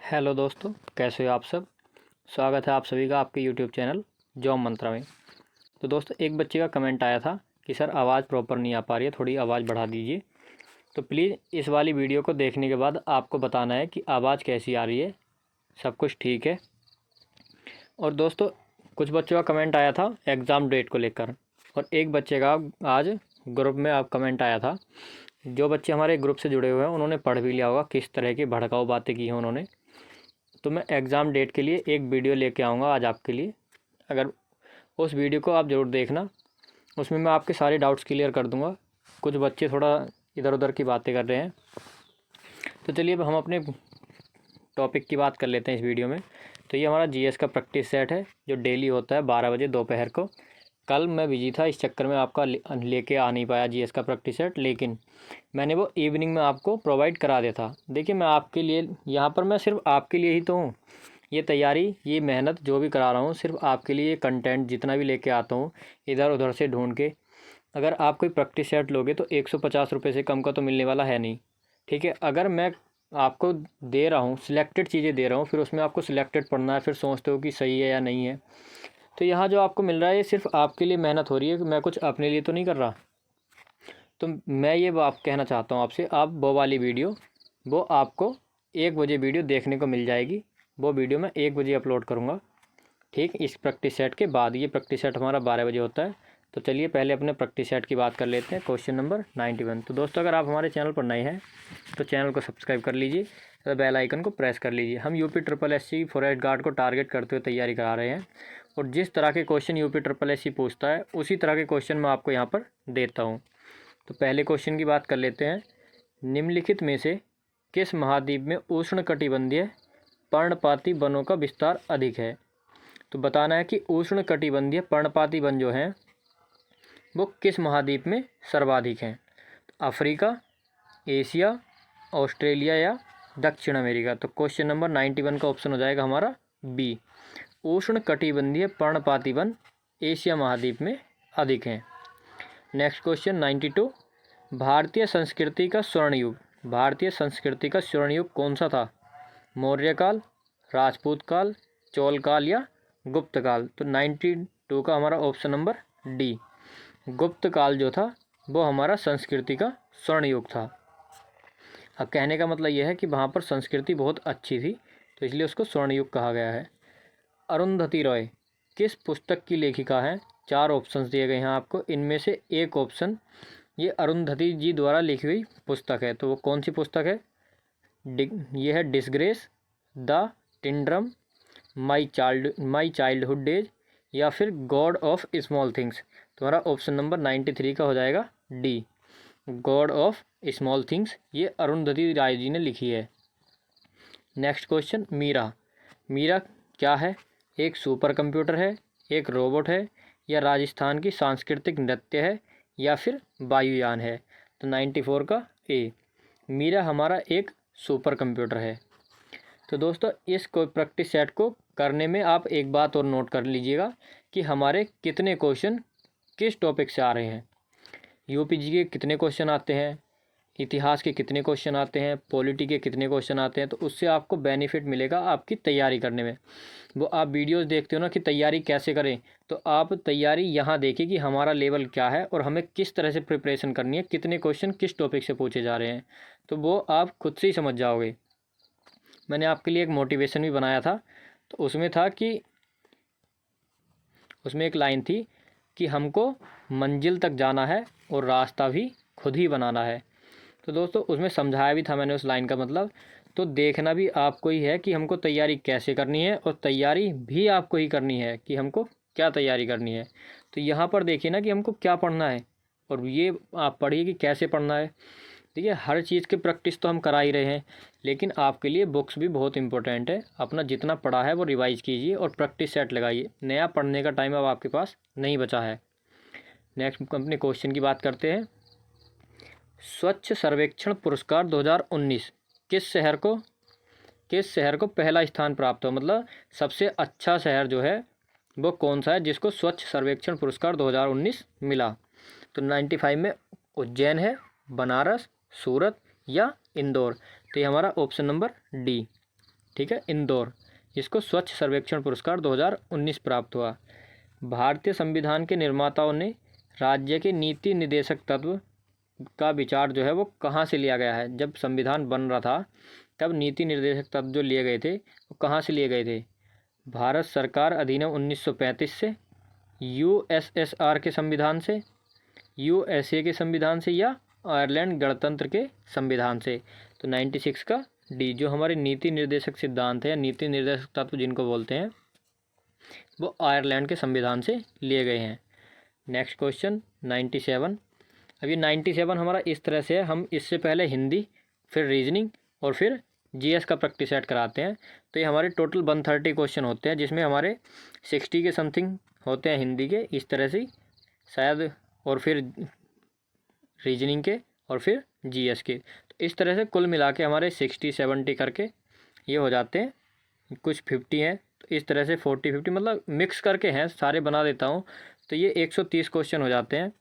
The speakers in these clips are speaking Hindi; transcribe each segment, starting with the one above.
हेलो दोस्तों, कैसे हो आप सब। स्वागत है आप सभी का आपके यूट्यूब चैनल जॉब मंत्रा में। तो दोस्तों, एक बच्चे का कमेंट आया था कि सर आवाज़ प्रॉपर नहीं आ पा रही है, थोड़ी आवाज़ बढ़ा दीजिए। तो प्लीज़ इस वाली वीडियो को देखने के बाद आपको बताना है कि आवाज़ कैसी आ रही है, सब कुछ ठीक है। और दोस्तों, कुछ बच्चों का कमेंट आया था एग्ज़ाम डेट को लेकर, और एक बच्चे का आज ग्रुप में आप कमेंट आया था। जो बच्चे हमारे ग्रुप से जुड़े हुए हैं उन्होंने पढ़ भी लिया होगा किस तरह की भड़काऊ बातें की हैं उन्होंने। तो मैं एग्ज़ाम डेट के लिए एक वीडियो लेके आऊँगा आज आपके लिए। अगर उस वीडियो को आप ज़रूर देखना, उसमें मैं आपके सारे डाउट्स क्लियर कर दूँगा। कुछ बच्चे थोड़ा इधर उधर की बातें कर रहे हैं, तो चलिए अब हम अपने टॉपिक की बात कर लेते हैं इस वीडियो में। तो ये हमारा जीएस का प्रैक्टिस सेट है जो डेली होता है 12 बजे दोपहर को। कल मैं बिजी था, इस चक्कर में आपका लेके आ नहीं पाया जीएस का प्रैक्टिस सेट, लेकिन मैंने वो इवनिंग में आपको प्रोवाइड करा दिया था। देखिए, मैं आपके लिए यहाँ पर मैं सिर्फ आपके लिए ही तो हूँ। ये तैयारी, ये मेहनत जो भी करा रहा हूँ सिर्फ आपके लिए। ये कंटेंट जितना भी लेके आता हूँ इधर उधर से ढूंढ के, अगर आप कोई प्रैक्टिस सेट लोगे तो 150 रुपये से कम का तो मिलने वाला है नहीं। ठीक है, अगर मैं आपको दे रहा हूँ, सिलेक्टेड चीज़ें दे रहा हूँ, फिर उसमें आपको सिलेक्टेड पढ़ना है, फिर सोचते हो कि सही है या नहीं है। तो यहाँ जो आपको मिल रहा है ये सिर्फ आपके लिए मेहनत हो रही है, कि मैं कुछ अपने लिए तो नहीं कर रहा। तो मैं ये आप कहना चाहता हूँ आपसे, आप वो वाली वीडियो, वो आपको 1 बजे वीडियो देखने को मिल जाएगी। वो वीडियो मैं 1 बजे अपलोड करूँगा, ठीक, इस प्रैक्टिस सेट के बाद। ये प्रैक्टिस सेट हमारा 12 बजे होता है। तो चलिए पहले अपने प्रैक्टिस सेट की बात कर लेते हैं। Question number 91। तो दोस्तों, अगर आप हमारे चैनल पर नए हैं तो चैनल को सब्सक्राइब कर लीजिए तो बेल आइकन को प्रेस कर लीजिए। हम UP triple SC forest guard को टारगेट करते हुए तैयारी करा रहे हैं, और जिस तरह के क्वेश्चन यूपी ट्रिपल एससी पूछता है उसी तरह के क्वेश्चन मैं आपको यहाँ पर देता हूँ। तो पहले क्वेश्चन की बात कर लेते हैं। निम्नलिखित में से किस महाद्वीप में उष्णकटिबंधीय पर्णपाती वनों का विस्तार अधिक है। तो बताना है कि उष्णकटिबंधीय पर्णपाती वन जो हैं वो किस महाद्वीप में सर्वाधिक हैं। तो अफ्रीका, एशिया, ऑस्ट्रेलिया या दक्षिण अमेरिका। तो क्वेश्चन नंबर 91 का ऑप्शन हो जाएगा हमारा बी, उष्णकटिबंधीय पर्णपाती वन एशिया महाद्वीप में अधिक हैं। Next question 92। भारतीय संस्कृति का स्वर्ण युग, भारतीय संस्कृति का स्वर्ण युग कौन सा था। मौर्य काल, राजपूत काल, चोल काल या गुप्त काल। तो 92 का हमारा ऑप्शन नंबर डी, गुप्त काल जो था वो हमारा संस्कृति का स्वर्ण युग था। अब कहने का मतलब यह है कि वहाँ पर संस्कृति बहुत अच्छी थी, तो इसलिए उसको स्वर्ण युग कहा गया है। अरुंधति रॉय किस पुस्तक की लेखिका हैं। 4 ऑप्शंस दिए गए हैं आपको, इनमें से एक ऑप्शन ये अरुंधति जी द्वारा लिखी हुई पुस्तक है। तो वो कौन सी पुस्तक है। ये है disgrace, the tin drum, my childhood days या फिर गॉड ऑफ स्मॉल थिंग्स। तुम्हारा ऑप्शन नंबर 93 का हो जाएगा D, God of small things. ये अरुंधति राय जी ने लिखी है। नेक्स्ट क्वेश्चन, मीरा, मीरा क्या है। एक सुपर कंप्यूटर है, एक रोबोट है, या राजस्थान की सांस्कृतिक नृत्य है, या फिर वायुयान है। तो 94 का ए, मीरा हमारा एक सुपर कंप्यूटर है। तो दोस्तों, इस प्रैक्टिस सेट को करने में आप एक बात और नोट कर लीजिएगा कि हमारे कितने क्वेश्चन किस टॉपिक से आ रहे हैं। यूपीजी के कितने क्वेश्चन आते हैं, इतिहास के कितने क्वेश्चन आते हैं, पॉलिटी के कितने क्वेश्चन आते हैं। तो उससे आपको बेनिफिट मिलेगा आपकी तैयारी करने में। वो आप वीडियोस देखते हो ना कि तैयारी कैसे करें, तो आप तैयारी यहाँ देखिए कि हमारा लेवल क्या है और हमें किस तरह से प्रिपरेशन करनी है, कितने क्वेश्चन किस टॉपिक से पूछे जा रहे हैं, तो वो आप खुद से ही समझ जाओगे। मैंने आपके लिए एक मोटिवेशन भी बनाया था, तो उसमें था कि उसमें एक लाइन थी कि हमको मंजिल तक जाना है और रास्ता भी खुद ही बनाना है। तो दोस्तों, उसमें समझाया भी था मैंने उस लाइन का मतलब। तो देखना भी आपको ही है कि हमको तैयारी कैसे करनी है, और तैयारी भी आपको ही करनी है कि हमको क्या तैयारी करनी है। तो यहाँ पर देखिए ना कि हमको क्या पढ़ना है, और ये आप पढ़िए कि कैसे पढ़ना है। देखिए, हर चीज़ की प्रैक्टिस तो हम करा ही रहे हैं, लेकिन आपके लिए बुक्स भी बहुत इंपॉर्टेंट है। अपना जितना पढ़ा है वो रिवाइज कीजिए और प्रैक्टिस सेट लगाइए। नया पढ़ने का टाइम अब आपके पास नहीं बचा है। नेक्स्ट अपने क्वेश्चन की बात करते हैं। स्वच्छ सर्वेक्षण पुरस्कार 2019 किस शहर को पहला स्थान प्राप्त हो, मतलब सबसे अच्छा शहर जो है वो कौन सा है जिसको स्वच्छ सर्वेक्षण पुरस्कार 2019 मिला। तो 95 में उज्जैन है, बनारस, सूरत या इंदौर। तो ये हमारा ऑप्शन नंबर डी, ठीक है, इंदौर, इसको स्वच्छ सर्वेक्षण पुरस्कार 2019 प्राप्त हुआ। भारतीय संविधान के निर्माताओं ने राज्य के नीति निर्देशक तत्व का विचार जो है वो कहाँ से लिया गया है? जब संविधान बन रहा था तब नीति निर्देशक तत्व जो लिए गए थे वो कहाँ से लिए गए थे? भारत सरकार अधिनियम 1935 से, यूएसएसआर के संविधान से, यूएसए के संविधान से, या आयरलैंड गणतंत्र के संविधान से? तो 96 का डी, जो हमारे नीति निर्देशक सिद्धांत है, नीति निर्देशक तत्व जिनको बोलते हैं, वो आयरलैंड के संविधान से लिए गए हैं। Next question 97। अब ये 97 हमारा इस तरह से है, हम इससे पहले हिंदी, फिर रीजनिंग और फिर जीएस का प्रैक्टिस सेट कराते हैं। तो ये हमारे टोटल 130 क्वेश्चन होते हैं, जिसमें हमारे 60 के समथिंग होते हैं हिंदी के, इस तरह से शायद, और फिर रीजनिंग के, और फिर जीएस के। तो इस तरह से कुल मिला के हमारे 60-70 करके ये हो जाते हैं, कुछ 50 हैं, तो इस तरह से 40-50 मतलब मिक्स करके हैं, सारे बना देता हूँ तो ये 130 क्वेश्चन हो जाते हैं।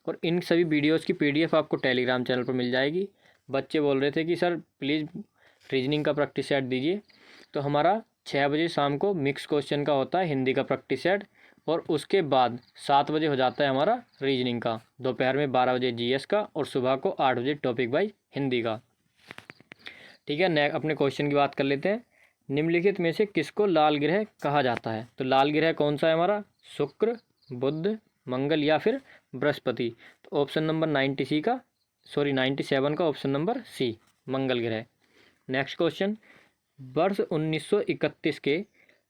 और इन सभी वीडियोज़ की PDF आपको टेलीग्राम चैनल पर मिल जाएगी। बच्चे बोल रहे थे कि सर प्लीज़ रीजनिंग का प्रैक्टिस सेट दीजिए, तो हमारा 6 बजे शाम को मिक्स क्वेश्चन का होता है हिंदी का प्रैक्टिस सेट, और उसके बाद 7 बजे हो जाता है हमारा रीजनिंग का, दोपहर में 12 बजे जीएस का, और सुबह को 8 बजे टॉपिक वाइज हिंदी का। ठीक है, अपने क्वेश्चन की बात कर लेते हैं। निम्नलिखित में से किसको लाल ग्रह कहा जाता है? तो लाल ग्रह कौन सा है हमारा? शुक्र, बुध, मंगल या फिर बृहस्पति? तो ऑप्शन नंबर 97 का ऑप्शन नंबर सी, मंगल ग्रह। नेक्स्ट क्वेश्चन, वर्ष 1931 के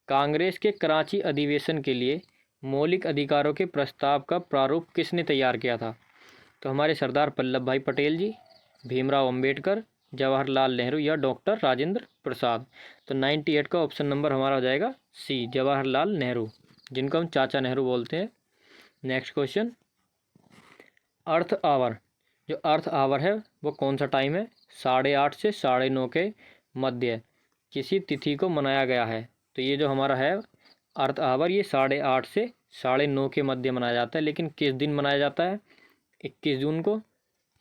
कांग्रेस के कराची अधिवेशन के लिए मौलिक अधिकारों के प्रस्ताव का प्रारूप किसने तैयार किया था? तो हमारे सरदार वल्लभ भाई पटेल जी, भीमराव अंबेडकर, जवाहरलाल नेहरू या डॉक्टर राजेंद्र प्रसाद? तो 98 का ऑप्शन नंबर हमारा हो जाएगा सी, जवाहरलाल नेहरू, जिनको हम चाचा नेहरू बोलते हैं। नेक्स्ट क्वेश्चन, अर्थ आवर, जो अर्थ आवर है वो कौन सा टाइम है? 8:30 से 9:30 के मध्य किसी तिथि को मनाया गया है? तो ये जो हमारा है अर्थ आवर, ये 8:30 से 9:30 के मध्य मनाया जाता है, लेकिन किस दिन मनाया जाता है? 21 जून को,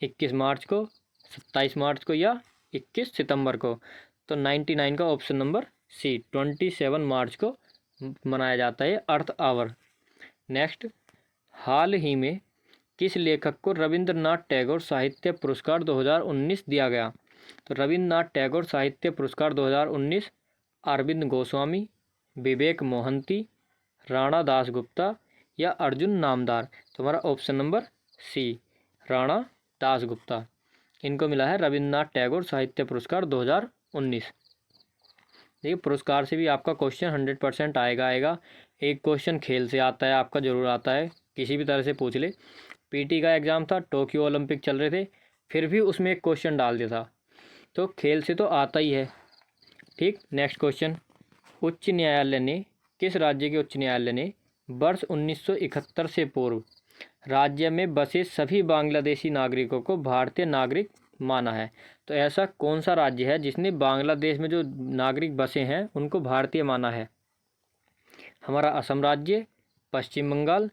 21 मार्च को, 27 मार्च को या 21 सितंबर को? तो 99 का ऑप्शन नंबर सी, 27 मार्च को मनाया जाता है अर्थ आवर। नेक्स्ट, हाल ही में किस लेखक को रविंद्रनाथ टैगोर साहित्य पुरस्कार 2019 दिया गया? तो रविंद्रनाथ टैगोर साहित्य पुरस्कार 2019 अरविंद गोस्वामी, विवेक मोहंती, राणा दासगुप्ता या अर्जुन नामदार? तो हमारा option number C, Rana Dasgupta, इनको मिला है रविंद्रनाथ टैगोर साहित्य पुरस्कार 2019। देखिए, पुरस्कार से भी आपका क्वेश्चन 100% आएगा। एक क्वेश्चन खेल से आता है, आपका जरूर आता है, किसी भी तरह से पूछ ले। पीटी का एग्ज़ाम था, टोक्यो ओलंपिक चल रहे थे, फिर भी उसमें एक क्वेश्चन डाल दिया था, तो खेल से तो आता ही है। ठीक, नेक्स्ट क्वेश्चन, उच्च न्यायालय ने, किस राज्य के उच्च न्यायालय ने वर्ष 1971 से पूर्व राज्य में बसे सभी बांग्लादेशी नागरिकों को भारतीय नागरिक माना है? तो ऐसा कौन सा राज्य है जिसने बांग्लादेश में जो नागरिक बसे हैं उनको भारतीय माना है? हमारा असम राज्य, पश्चिम बंगाल,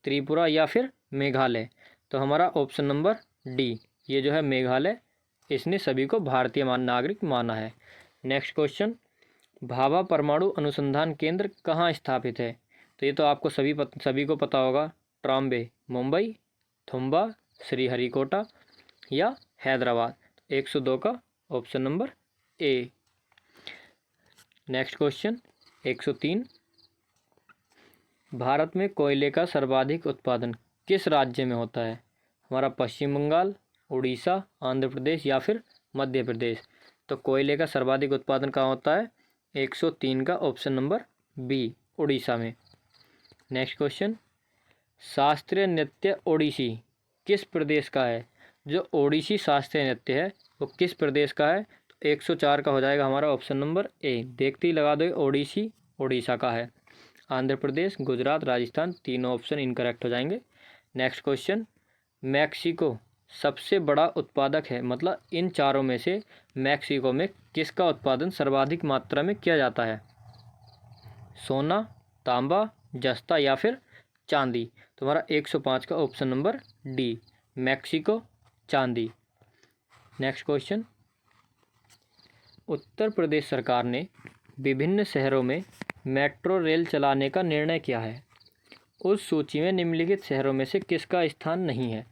त्रिपुरा या फिर मेघालय? तो हमारा ऑप्शन नंबर डी, ये जो है मेघालय, इसने सभी को भारतीय नागरिक माना है। नेक्स्ट क्वेश्चन, भाभा परमाणु अनुसंधान केंद्र कहाँ स्थित है? तो ये तो आपको सभी को पता होगा, ट्राम्बे, मुंबई, थुम्बा, श्रीहरिकोटा या हैदराबाद? 102 का option number A. Next question 103, Bharat में कोयले का सर्वाधिक उत्पादन किस राज्य में होता है? हमारा पश्चिम बंगाल, उड़ीसा, आंध्र प्रदेश या फिर मध्य प्रदेश? तो कोयले का सर्वाधिक उत्पादन कहाँ होता है? 103 का ऑप्शन नंबर बी, उड़ीसा में। नेक्स्ट क्वेश्चन, शास्त्रीय नृत्य ओडिसी किस प्रदेश का है? जो ओडिसी शास्त्रीय नृत्य है वो किस प्रदेश का है? तो 104 का हो जाएगा हमारा ऑप्शन नंबर ए। देखते ही लगा दो, ओडिसी उड़ीसा का है। आंध्र प्रदेश, गुजरात, राजस्थान, तीनों ऑप्शन इनकरेक्ट हो जाएंगे। नेक्स्ट क्वेश्चन, मैक्सिको सबसे बड़ा उत्पादक है, मतलब इन चारों में से मैक्सिको में किसका उत्पादन सर्वाधिक मात्रा में किया जाता है? सोना, तांबा, जस्ता या फिर चांदी? तो हमारा 105 का ऑप्शन नंबर डी, मैक्सिको, चांदी। नेक्स्ट क्वेश्चन, उत्तर प्रदेश सरकार ने विभिन्न शहरों में मेट्रो रेल चलाने का निर्णय किया है। उस सूची में निम्नलिखित शहरों में से किसका स्थान नहीं है।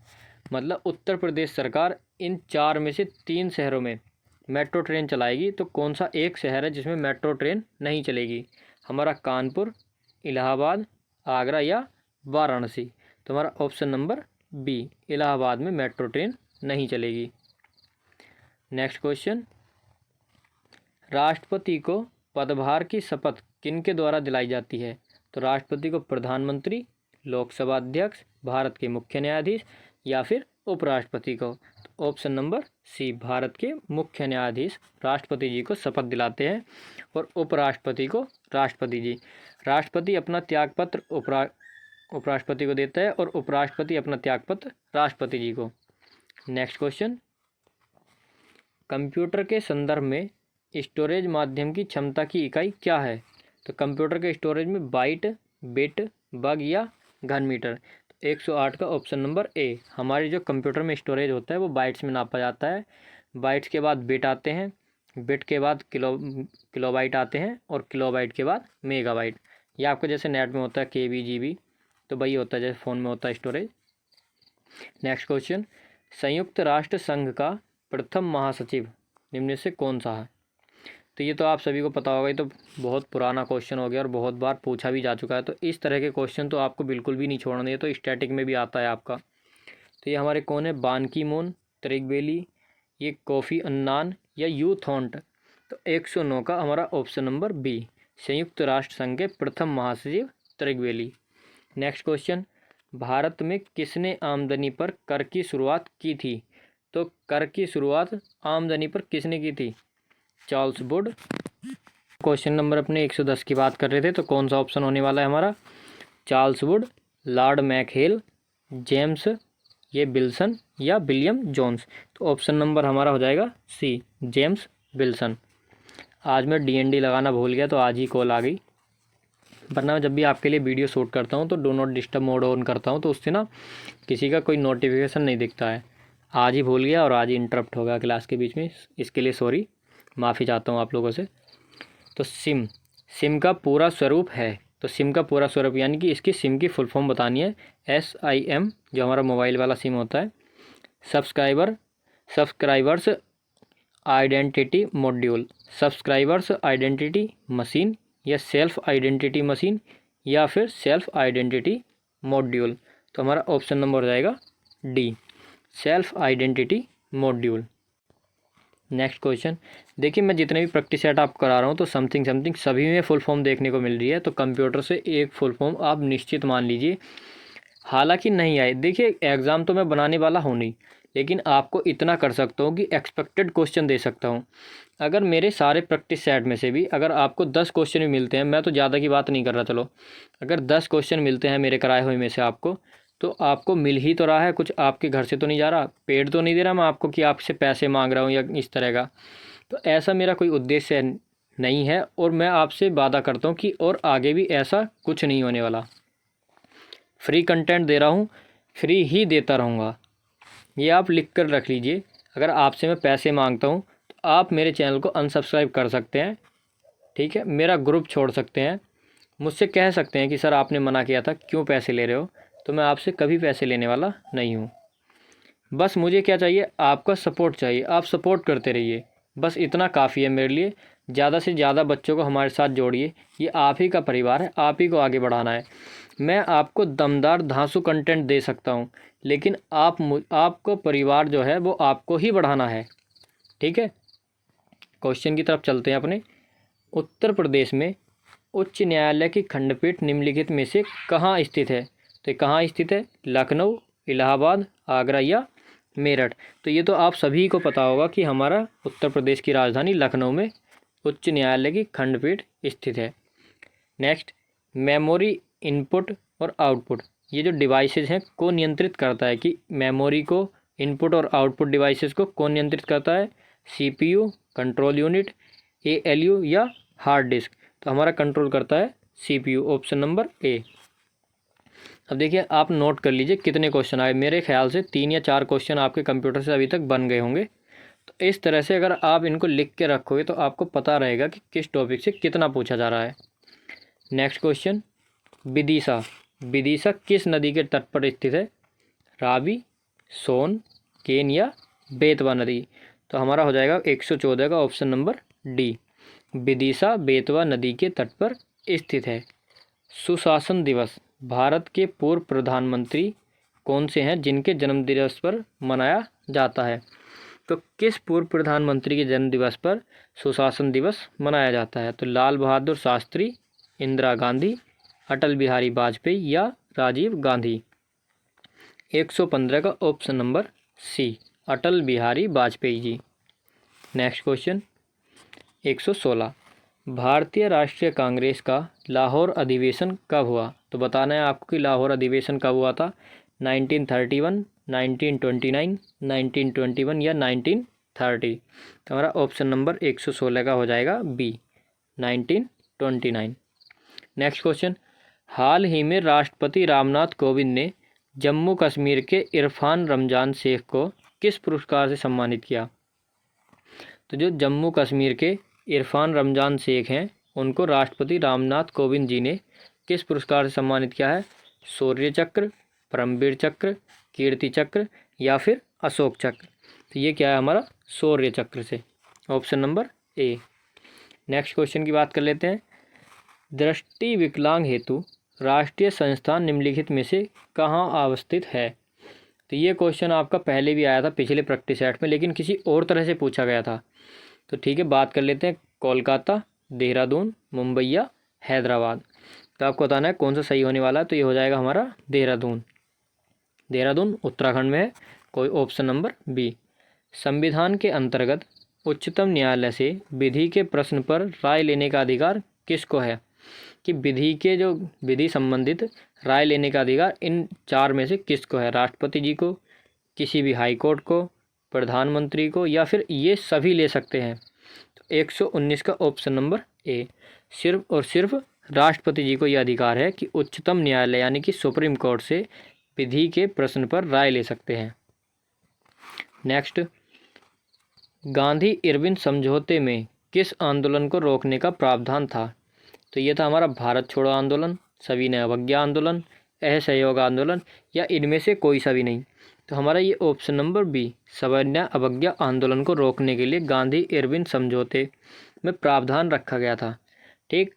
मतलब उत्तर प्रदेश सरकार इन 4 में से 3 शहरों में मेट्रो ट्रेन चलाएगी, तो कौन सा एक शहर है जिसमें मेट्रो ट्रेन नहीं चलेगी। हमारा कानपुर, इलाहाबाद, आगरा या वाराणसी। तो हमारा ऑप्शन नंबर बी, इलाहाबाद में मेट्रो ट्रेन नहीं चलेगी। नेक्स्ट क्वेश्चन, राष्ट्रपति को पदभार की शपथ किनके द्वारा दिलाई जाती है। तो राष्ट्रपति को प्रधानमंत्री, लोकसभा अध्यक्ष, भारत के मुख्य न्यायाधीश या फिर उपराष्ट्रपति को। तो ऑप्शन नंबर सी, भारत के मुख्य न्यायाधीश राष्ट्रपति जी को शपथ दिलाते हैं और उपराष्ट्रपति को राष्ट्रपति जी। राष्ट्रपति अपना त्यागपत्र उपराष्ट्रपति को देता है और उपराष्ट्रपति अपना त्यागपत्र राष्ट्रपति जी को। नेक्स्ट क्वेश्चन, कंप्यूटर के संदर्भ में स्टोरेज माध्यम की क्षमता की इकाई क्या है। तो कंप्यूटर के स्टोरेज में बाइट, बिट, बग या घन मीटर। तो 108 का ऑप्शन नंबर ए। हमारे जो कंप्यूटर में स्टोरेज होता है वो बाइट्स में नापा जाता है। बाइट्स के बाद बिट आते हैं, बिट के बाद किलोबाइट आते हैं और किलोबाइट के बाद मेगाबाइट। या आपका जैसे नेट में होता है KB, GB, तो वही होता है जैसे फ़ोन में होता है स्टोरेज। नेक्स्ट क्वेश्चन, संयुक्त राष्ट्र संघ का प्रथम महासचिव निम्न से कौन सा है। तो ये तो आप सभी को पता होगा, ये तो बहुत पुराना क्वेश्चन हो गया और बहुत बार पूछा भी जा चुका है। तो इस तरह के क्वेश्चन तो आपको बिल्कुल भी नहीं छोड़ना, ये तो स्टैटिक में भी आता है आपका। तो ये हमारे कौन है, बान की मून, त्रिगबेली, ये कोफी अन्नान या यू थॉन्ट। तो 109 का हमारा ऑप्शन नंबर बी, संयुक्त राष्ट्र संघ के प्रथम महासचिव त्रिगबेली। नेक्स्ट क्वेश्चन, भारत में किसने आमदनी पर कर की शुरुआत की थी। तो कर की शुरुआत आमदनी पर किसने की थी, चार्ल्स वुड। क्वेश्चन नंबर अपने 110 की बात कर रहे थे, तो कौन सा ऑप्शन होने वाला है हमारा, चार्ल्स वुड, लॉर्ड मैकहेल, जेम्स ये विल्सन या विलियम जोन्स। तो ऑप्शन नंबर हमारा हो जाएगा सी, जेम्स विल्सन। आज मैं DND लगाना भूल गया तो आज ही कॉल आ गई, वरना जब भी आपके लिए वीडियो शूट करता हूँ तो do not disturb mode on करता हूँ, तो उससे ना किसी का कोई नोटिफिकेशन नहीं दिखता है। आज ही भूल गया और आज ही इंटरप्ट हो गया क्लास के बीच में, इसके लिए सॉरी, माफ़ी चाहता हूँ आप लोगों से। तो सिम का पूरा स्वरूप है। तो सिम का पूरा स्वरूप यानी कि इसकी सिम की फुल फॉर्म बतानी है। SIM जो हमारा मोबाइल वाला सिम होता है, subscribers identity module, subscribers identity machine या सेल्फ आइडेंटिटी मशीन या फिर सेल्फ आइडेंटिटी मॉड्यूल। तो हमारा ऑप्शन नंबर हो जाएगा D, self identity module. Next question, देखिए मैं जितने भी प्रैक्टिस सेट आप करा रहा हूँ तो समथिंग सभी में फुल फॉर्म देखने को मिल रही है। तो कंप्यूटर से एक फुल फॉर्म आप निश्चित मान लीजिए, हालांकि नहीं आए, देखिए एग्ज़ाम तो मैं बनाने वाला हूँ नहीं, लेकिन आपको इतना कर सकता हूँ कि एक्सपेक्टेड क्वेश्चन दे सकता हूँ। अगर मेरे सारे प्रैक्टिस सेट में से भी अगर आपको 10 क्वेश्चन भी मिलते हैं, मैं तो ज़्यादा की बात नहीं कर रहा, चलो अगर 10 क्वेश्चन मिलते हैं मेरे कराए हुए में से आपको, तो आपको मिल ही तो रहा है कुछ, आपके घर से तो नहीं जा रहा, पेड तो नहीं दे रहा मैं आपको कि आपसे पैसे मांग रहा हूँ या इस तरह का। तो ऐसा मेरा कोई उद्देश्य नहीं है और मैं आपसे वादा करता हूँ कि और आगे भी ऐसा कुछ नहीं होने वाला। फ्री कंटेंट दे रहा हूँ, फ्री ही देता रहूँगा, ये आप लिख कर रख लीजिए। अगर आपसे मैं पैसे मांगता हूँ तो आप मेरे चैनल को अनसब्सक्राइब कर सकते हैं, ठीक है, मेरा ग्रुप छोड़ सकते हैं, मुझसे कह सकते हैं कि सर आपने मना किया था, क्यों पैसे ले रहे हो। तो मैं आपसे कभी पैसे लेने वाला नहीं हूँ। बस मुझे क्या चाहिए, आपका सपोर्ट चाहिए, आप सपोर्ट करते रहिए, बस इतना काफ़ी है मेरे लिए। ज़्यादा से ज़्यादा बच्चों को हमारे साथ जोड़िए, ये आप ही का परिवार है, आप ही को आगे बढ़ाना है। मैं आपको दमदार धांसू कंटेंट दे सकता हूँ, लेकिन आपको परिवार जो है वो आपको ही बढ़ाना है, ठीक है। क्वेश्चन की तरफ चलते हैं अपने। उत्तर प्रदेश में उच्च न्यायालय की खंडपीठ निम्नलिखित में से कहाँ स्थित है। तो कहाँ स्थित है, लखनऊ, इलाहाबाद, आगरा या मेरठ। तो ये तो आप सभी को पता होगा कि हमारा उत्तर प्रदेश की राजधानी लखनऊ में उच्च न्यायालय की खंडपीठ स्थित है। नेक्स्ट, मेमोरी इनपुट और आउटपुट, ये जो डिवाइसेस हैं को नियंत्रित करता है कि मेमोरी को इनपुट और आउटपुट डिवाइसेस को कौन नियंत्रित करता है, CPU, कंट्रोल यूनिट, ALU या हार्ड डिस्क। तो हमारा कंट्रोल करता है CPU, ऑप्शन नंबर ए। अब देखिए आप नोट कर लीजिए कितने क्वेश्चन आए, मेरे ख्याल से 3 या 4 क्वेश्चन आपके कंप्यूटर से अभी तक बन गए होंगे। तो इस तरह से अगर आप इनको लिख के रखोगे तो आपको पता रहेगा कि किस टॉपिक से कितना पूछा जा रहा है। Next question, Vidisha. विदिशा किस नदी के तट पर स्थित है? रावी, सोन, केन या बेतवा नदी? तो हमारा हो जाएगा 114 का option number D. Vidisha Betwa नदी के तट पर स्थित है। सुशासन दिवस भारत के पूर्व प्रधानमंत्री कौन से हैं जिनके जन्म दिवस पर मनाया जाता है? तो किस पूर्व प्रधानमंत्री के जन्म दिवस पर सुशासन दिवस मनाया जाता है? तो लाल बहादुर शास्त्री, इंदिरा गांधी, अटल बिहारी वाजपेयी या राजीव गांधी? 115 का ऑप्शन नंबर सी, अटल बिहारी वाजपेयी जी। नेक्स्ट क्वेश्चन 116, भारतीय राष्ट्रीय कांग्रेस का लाहौर अधिवेशन कब हुआ? तो बताना है आपको कि लाहौर अधिवेशन कब हुआ था। 1931, 1929, 1921 या 1930? तो हमारा ऑप्शन नंबर 116 का हो जाएगा बी, 1929। नेक्स्ट क्वेश्चन, हाल ही में राष्ट्रपति रामनाथ कोविंद ने जम्मू कश्मीर के इरफान रमजान शेख को किस पुरस्कार से सम्मानित किया? तो जो जम्मू कश्मीर के इरफान रमजान शेख हैं उनको राष्ट्रपति रामनाथ कोविंद जी ने किस पुरस्कार से सम्मानित किया है? शौर्य चक्र, परमवीर चक्र, कीर्ति चक्र या फिर अशोक चक्र? तो ये क्या है हमारा? शौर्य चक्र से, option number A. Next question की बात कर लेते हैं, दृष्टि विकलांग हेतु राष्ट्रीय संस्थान निम्नलिखित में से कहाँ अवस्थित है? तो ये क्वेश्चन आपका पहले भी आया था पिछले प्रैक्टिस सेट में, लेकिन किसी और तरह से पूछा गया था। तो ठीक है, बात कर लेते हैं, कोलकाता, देहरादून, मुंबई या हैदराबाद? तो आपको बताना है कौन सा सही होने वाला है। तो ये हो जाएगा हमारा देहरादून। देहरादून उत्तराखंड में है, कोई ऑप्शन नंबर बी। संविधान के अंतर्गत उच्चतम न्यायालय से विधि के प्रश्न पर राय लेने का अधिकार किसको है? कि विधि के जो विधि संबंधित राय लेने का अधिकार इन चार में से किसको है? राष्ट्रपति जी को, किसी भी हाई कोर्ट को, प्रधानमंत्री को या फिर ये सभी ले सकते हैं? तो 119 का ऑप्शन नंबर ए, सिर्फ और सिर्फ राष्ट्रपति जी को यह अधिकार है कि उच्चतम न्यायालय यानी कि सुप्रीम कोर्ट से विधि के प्रश्न पर राय ले सकते हैं। नेक्स्ट, गांधी इरविन समझौते में किस आंदोलन को रोकने का प्रावधान था? तो ये था हमारा भारत छोड़ो आंदोलन, सविनय अवज्ञा आंदोलन, असहयोग आंदोलन या इनमें से कोई सा भी नहीं? तो हमारा ये ऑप्शन नंबर बी, सविनय अवज्ञा आंदोलन को रोकने के लिए गांधी इरविन समझौते में प्रावधान रखा गया था। ठीक।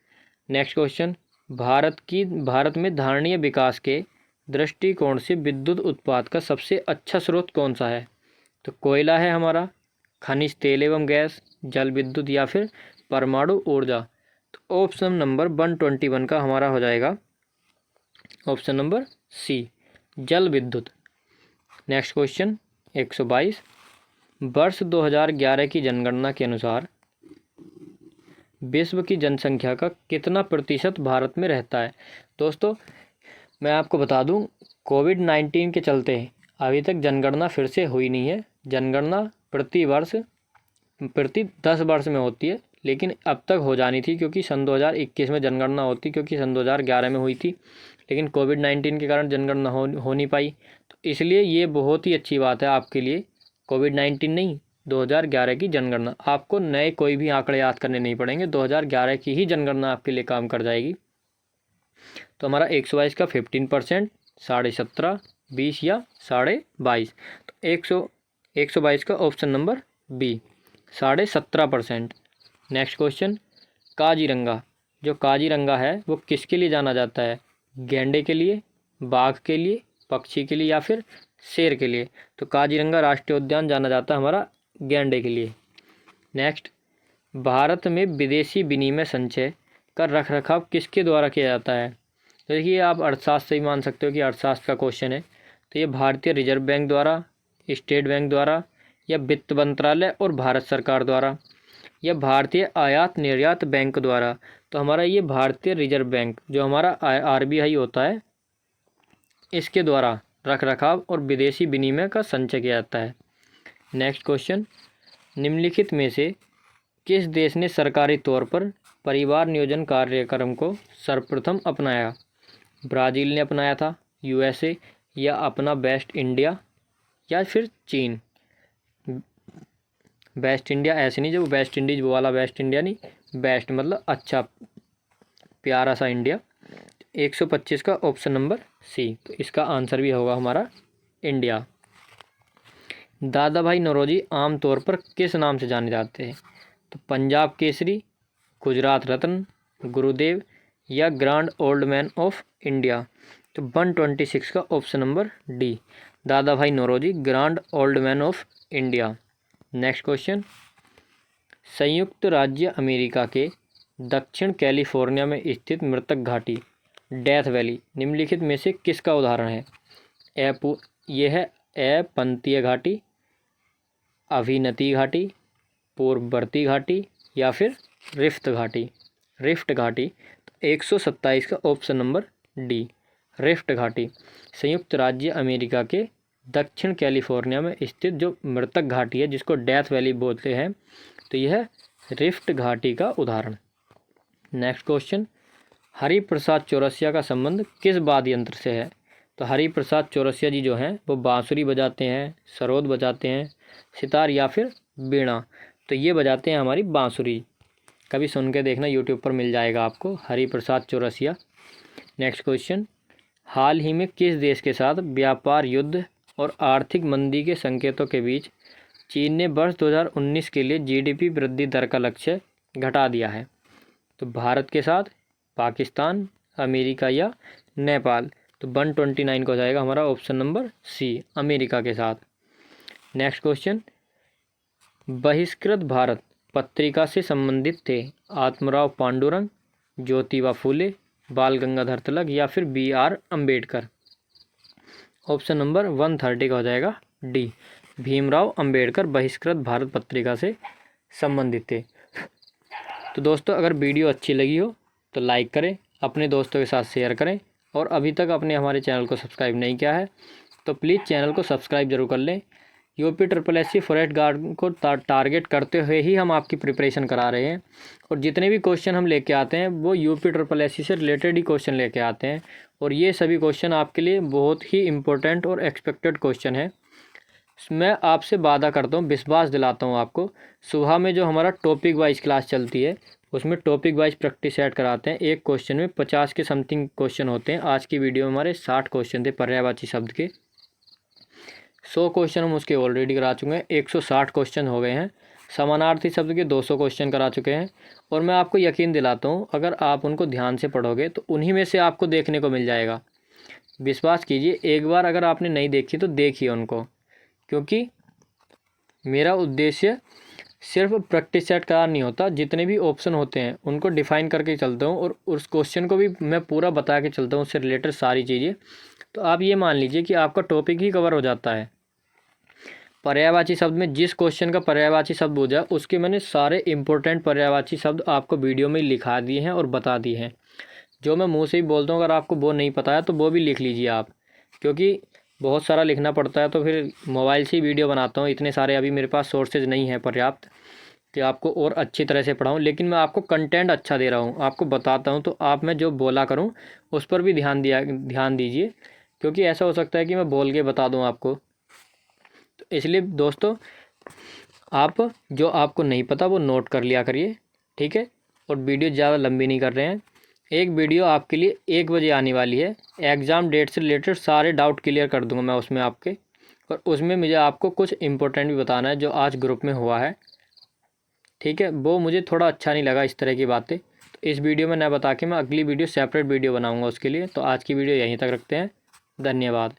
नेक्स्ट क्वेश्चन, भारत में धारणीय विकास के दृष्टिकोण से विद्युत उत्पाद का सबसे अच्छा स्रोत कौन सा है? तो कोयला है हमारा, खनिज तेल एवं गैस, जल विद्युत या फिर परमाणु ऊर्जा? तो ऑप्शन नंबर 121 का हमारा हो जाएगा ऑप्शन नंबर सी, जल विद्युत। नेक्स्ट क्वेश्चन 122, वर्ष 2011 की जनगणना के अनुसार विश्व की जनसंख्या का कितना प्रतिशत भारत में रहता है? दोस्तों मैं आपको बता दूं, कोविड-19 के चलते अभी तक जनगणना फिर से हुई नहीं है। जनगणना प्रति 10 वर्ष में होती है, लेकिन अब तक हो जानी थी क्योंकि सन 2021 में जनगणना होती, क्योंकि सन 2011 में हुई थी, लेकिन कोविड-19 के कारण जनगणना हो नहीं पाई। तो इसलिए ये बहुत ही अच्छी बात है आपके लिए, कोविड-19 नहीं, 2011 की जनगणना। आपको नए कोई भी आंकड़े याद करने नहीं पड़ेंगे, 2011 की ही जनगणना आपके लिए काम कर जाएगी। तो हमारा 122 का 15%, 17.5, 20 या 22.5? तो 122 का option number B, 17.5%। Next question, Kaziranga. जो काजीरंगा है वो किसके लिए जाना जाता है? गैंडे के लिए, बाघ के लिए, पक्षी के लिए या फिर शेर के लिए? तो काजीरंगा राष्ट्रीय उद्यान जाना जाता है हमारा गैंडे के लिए। नेक्स्ट, भारत में विदेशी विनिमय संचय का रखरखाव किसके द्वारा किया जाता है? तो देखिए आप अर्थशास्त्र से ही मान सकते हो कि अर्थशास्त्र का क्वेश्चन है। तो ये भारतीय रिजर्व बैंक द्वारा, स्टेट बैंक द्वारा या वित्त मंत्रालय और भारत सरकार द्वारा या भारतीय आयात निर्यात बैंक द्वारा? तो हमारा ये भारतीय रिजर्व बैंक जो हमारा RBI होता है, इसके द्वारा रखरखाव और विदेशी विनिमय का संचय किया जाता है। नेक्स्ट क्वेश्चन, निम्नलिखित में से किस देश ने सरकारी तौर पर परिवार नियोजन कार्यक्रम को सर्वप्रथम अपनाया? ब्राज़ील ने अपनाया था, USA या अपना बेस्ट इंडिया या फिर चीन? वेस्ट इंडिया ऐसे नहीं, जो वेस्ट इंडीज़ वो वाला वेस्ट इंडिया नहीं, बेस्ट मतलब अच्छा प्यारा सा इंडिया। 125 का ऑप्शन नंबर सी, तो इसका आंसर भी होगा हमारा इंडिया। दादा भाई नौरोजी आमतौर पर किस नाम से जाने जाते हैं? तो पंजाब केसरी, गुजरात रत्न, गुरुदेव या grand old man of India. तो 126 का option number D, Dada Bhai Naoroji grand old man of India. Next question, संयुक्त राज्य अमेरिका के दक्षिण कैलिफोर्निया में स्थित मृतक घाटी डेथ वैली निम्नलिखित में से किसका उदाहरण है? यह है ए पंतीय घाटी, अभिनति घाटी, पूर्ववर्ती घाटी या फिर रिफ्ट घाटी। रिफ्ट घाटी, तो 127 का ऑप्शन नंबर डी, रिफ्ट घाटी। संयुक्त राज्य अमेरिका के दक्षिण कैलिफोर्निया में स्थित जो मृतक घाटी है जिसको डेथ वैली बोलते हैं, तो यह रिफ्ट घाटी का उदाहरण। नेक्स्ट क्वेश्चन, हरिप्रसाद चौरसिया का संबंध किस वाद्य यंत्र से है? तो हरिप्रसाद चौरसिया जी जो हैं वो बांसुरी बजाते हैं, सरोद बजाते हैं, सितार या फिर बीणा। तो ये बजाते हैं हमारी बांसुरी। कभी सुन के देखना, यूट्यूब पर मिल जाएगा आपको हरिप्रसाद चौरसिया। नेक्स्ट क्वेश्चन, हाल ही में किस देश के साथ व्यापार युद्ध और आर्थिक मंदी के संकेतों के बीच चीन ने वर्ष 2019 के लिए जीडीपी वृद्धि दर का लक्ष्य घटा दिया है? तो भारत के साथ, पाकिस्तान, अमेरिका या नेपाल। तो 129 का हो जाएगा हमारा ऑप्शन नंबर सी, अमेरिका के साथ। नेक्स्ट क्वेश्चन, बहिष्कृत भारत पत्रिका से संबंधित थे आत्माराव पांडुरंग, ज्योतिबा फूले, बाल गंगाधर तिलक या फिर BR अम्बेडकर। ऑप्शन नंबर 130 का हो जाएगा डी, भीमराव अंबेडकर बहिष्कृत भारत पत्रिका से संबंधित थे। तो दोस्तों अगर वीडियो अच्छी लगी हो तो लाइक करें, अपने दोस्तों के साथ शेयर करें, और अभी तक आपने हमारे चैनल को सब्सक्राइब नहीं किया है तो प्लीज़ चैनल को सब्सक्राइब जरूर कर लें। UPSSC फॉरेस्ट गार्ड को टारगेट करते हुए ही हम आपकी प्रिपरेशन करा रहे हैं, और जितने भी क्वेश्चन हम लेके आते हैं वो UPSSC से रिलेटेड ही क्वेश्चन लेके आते हैं, और ये सभी क्वेश्चन आपके लिए बहुत ही इम्पोर्टेंट और एक्सपेक्टेड क्वेश्चन है। मैं आपसे वादा करता हूँ, विश्वास दिलाता हूँ आपको, सुबह में जो हमारा टॉपिक वाइज क्लास चलती है उसमें टॉपिक वाइज प्रैक्टिस सेट कराते हैं। एक क्वेश्चन में 50 के समथिंग क्वेश्चन होते हैं। आज की वीडियो में हमारे 60 क्वेश्चन थे पर्यायवाची शब्द के। 100 क्वेश्चन हम उसके ऑलरेडी करा चुके हैं, 160 क्वेश्चन हो गए हैं। समानार्थी शब्द के 200 क्वेश्चन करा चुके हैं, और मैं आपको यकीन दिलाता हूँ अगर आप उनको ध्यान से पढ़ोगे तो उन्हीं में से आपको देखने को मिल जाएगा। विश्वास कीजिए, एक बार अगर आपने नहीं देखी तो देखिए उनको, क्योंकि मेरा उद्देश्य सिर्फ प्रैक्टिस सेट कराना नहीं होता, जितने भी ऑप्शन होते हैं उनको डिफाइन करके चलता हूँ, और उस क्वेश्चन को भी मैं पूरा बता के चलता हूँ, उससे रिलेटेड सारी चीज़ें। तो आप ये मान लीजिए कि आपका टॉपिक ही कवर हो जाता है। पर्यायवाची शब्द में जिस क्वेश्चन का पर्यायवाची शब्द हो जाए उसके मैंने सारे इंपॉर्टेंट पर्यायवाची शब्द आपको वीडियो में लिखा दिए हैं और बता दिए हैं। जो मैं मुँह से ही बोलता हूँ, अगर आपको वो नहीं पता है तो वो भी लिख लीजिए आप, क्योंकि बहुत सारा लिखना पड़ता है, तो फिर मोबाइल से ही वीडियो बनाता हूँ। इतने सारे अभी मेरे पास सोर्सेज नहीं है पर्याप्त कि आपको और अच्छी तरह से पढ़ाऊँ, लेकिन मैं आपको कंटेंट अच्छा दे रहा हूँ, आपको बताता हूँ, तो आप मैं जो बोला करूँ उस पर भी ध्यान दीजिए, क्योंकि ऐसा हो सकता है कि मैं बोल के बता दूँ आपको। तो इसलिए दोस्तों आप जो आपको नहीं पता वो नोट कर लिया करिए, ठीक है। और वीडियो ज़्यादा लंबी नहीं कर रहे हैं, एक वीडियो आपके लिए 1 बजे आने वाली है, एग्ज़ाम डेट से रिलेटेड सारे डाउट क्लियर कर दूंगा मैं उसमें आपके, और उसमें मुझे आपको कुछ इंपॉर्टेंट भी बताना है जो आज ग्रुप में हुआ है, ठीक है। वो मुझे थोड़ा अच्छा नहीं लगा इस तरह की बातें, तो इस वीडियो में न बता के मैं अगली वीडियो सेपरेट वीडियो बनाऊंगा उसके लिए। तो आज की वीडियो यहीं तक रखते हैं, धन्यवाद।